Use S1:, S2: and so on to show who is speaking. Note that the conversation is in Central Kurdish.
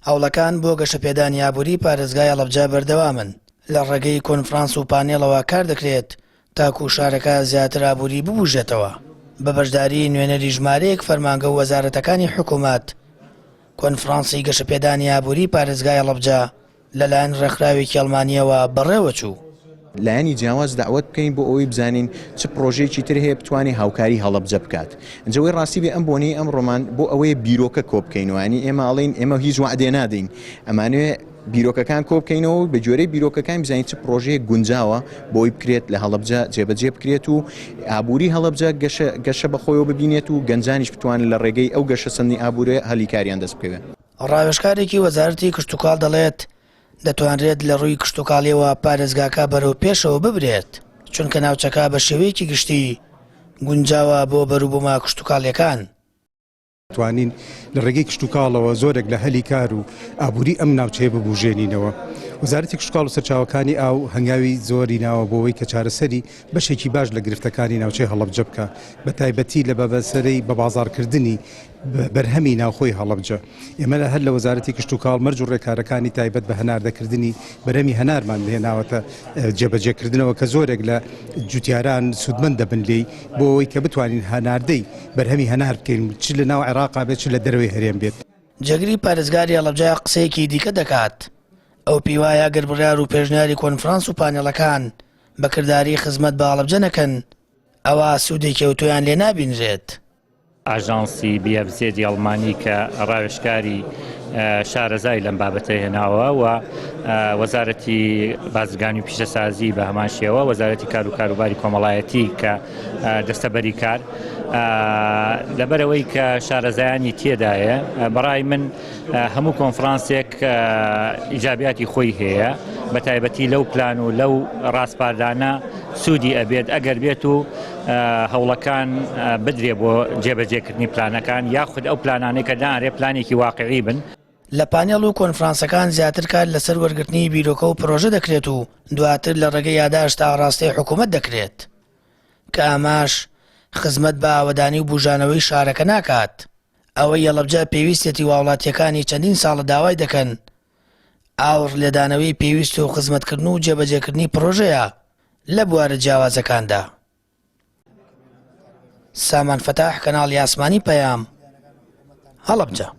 S1: هەوڵەکان بۆ گەشەپێدانی ئابووری پارێزگای هەڵەبجە بەردەوامن. لە ڕێگەی کۆنفرانس و پانێڵەوە کار دەکرێت تاکو شارەکە زیاتر ئابووری ببوژێتەوە. بە بەشداری نوێنەری ژمارەیەک فەرمانگە و وەزارەتەکانی حکوومەت، کۆنفرانسی گەشەپێدانی ئابووری پارێزگای هەڵەبجە لەلایەن ڕێکخراوێکی ئەڵمانیەوە بەڕێوە چوو.
S2: لایەنی جیاواز داوت بکەین بۆ ئەوەی بزانین چ پرۆژەیەکی تر هەیە بتوانێت هاوکاری هەڵەبجە بکات. ئەنجەوەی ڕاستی بێ ئەم بۆنەی ئەم ڕۆمان بۆ ئەوەیە بیرۆکە کۆ بکەینەوەی ئێمە ئاڵین ئێمە هیچ وعدێ نادەین، ئەمانوێ بیرۆکەکان کۆ بکەینەوە بە جۆرەی بیرۆکەکان بزانین چ پرۆژەیە گونجاوە بۆی بکرێت لە هەڵەبجە جێبەجێ بکرێت و ئابووری هەڵەبجە گەشە بەخۆیەوە ببینێت و گەنجانیش بتوانن لە ڕێگەی ئەو گەشە سندی ئابوورێ هەلیکاریان دەست بکەوێت.
S1: ڕاوێژکارێکی وەزارەتی کشتوکاڵ دەڵێت دەتوانرێت لە ڕووی کشتتوکاڵیەوە پارێزگاکە بەرەو پێشەوە ببرێت، چونکە ناوچەکە بە شێوەیەکی گشتی گونجاوە بۆ بەروبووما کشتتوکاڵیەکان.
S3: توانین لە ڕێگەی کشتتوکاڵەوە زۆرێک لە هەلی کار و ئابووری ئەم ناوچەیە ببوژێنینەوە. وەزارەتی کشتتوکاڵ و سەرچاوەکانی ئاو هەنگاوی زۆری ناوە بۆەوەی کە چارەسەری بەشێکی باش لە گرفتەکانی ناوچەی هەڵەبجە بکە، بە تایبەتی لە بەبەسەرەی بە بازاڕکردنی بەرهەمی ناوخۆی هەڵەبجە. ئێمە لە هەر لە وەزارەتی کشتتوکاڵ مەرج و ڕێکارەکانی تایبەت بە هەناردەکردنی بەرهەمی هەنارمان لێناوەتە جێبەجێکردنەوە کە زۆرێک لە جوتیاران سوودمەند دەبن لێی بۆ ئەوەی کە بتوانین هەناردەی بەرهەمی هەنار بکەین، چ لە ناو عێراقا بێت چ لە دەروی هەرێم بێت.
S1: جەگری پارێزگاری هەڵەبجە قسەیەکی دیکە دەکات. ئەو پیوایە گەربڕیار و پێشنیاری کۆنفرانس و پانێڵەکان بەکردداری خزمەت بە هەڵەبجە نەکەن، ئەوە سوودێکی ئەوتۆیان لێ نابینرێت.
S4: ئاژانسی بیەفزێدی ئەڵمانی کە ڕاوێژکاری شارەزای لەم بابەتە هێناوە و وەزارەتی بازرگانی و پیشەسازی بە هەمان شێوە وەزارەتی کار و کاروباری کۆمەڵایەتی کە دەستەبەری کار لەبەرەوەی کە شارەزایانی تێدایە. بەڕای من هەموو کۆنفرانسێک ئیجابیاتی خۆی هەیە، بە تایبەتی لەو پلان و لەو ڕاستپاردانە سوودی ئەبێت ئەگەر بێت و هەوڵەکان بدرێ بۆ جێبەجێکردنی پلانەکان یاخود ئەو پلانانەی کە دانرێ پلانێکی واقعی بن.
S1: لە پانێڵ و کۆنفرانسەکان زیاتر کار لەسەر وەرگرتنی بیرۆکە و پرۆژە دەکرێت و دواتر لە ڕێگەی یادداشت ئاڕاستی حکوومەت دەکرێت کە ئاماش خزمەت بە ئاوەدانی و بوژانەوەی شارەکە ناکات. ئەوەی هەڵەبجە پێویستێتی وڵاتیەکانی چەندین ساڵە داوای دەکەن ئاور لێدانەوەی پێویست و خزمەتکردن و جێبەجێکردنی پرۆژەیە لە بوارە جیاوازەکاندا. سامان فەتاح، کەناڵی ئاسمانی پەیام، هەڵەبجە.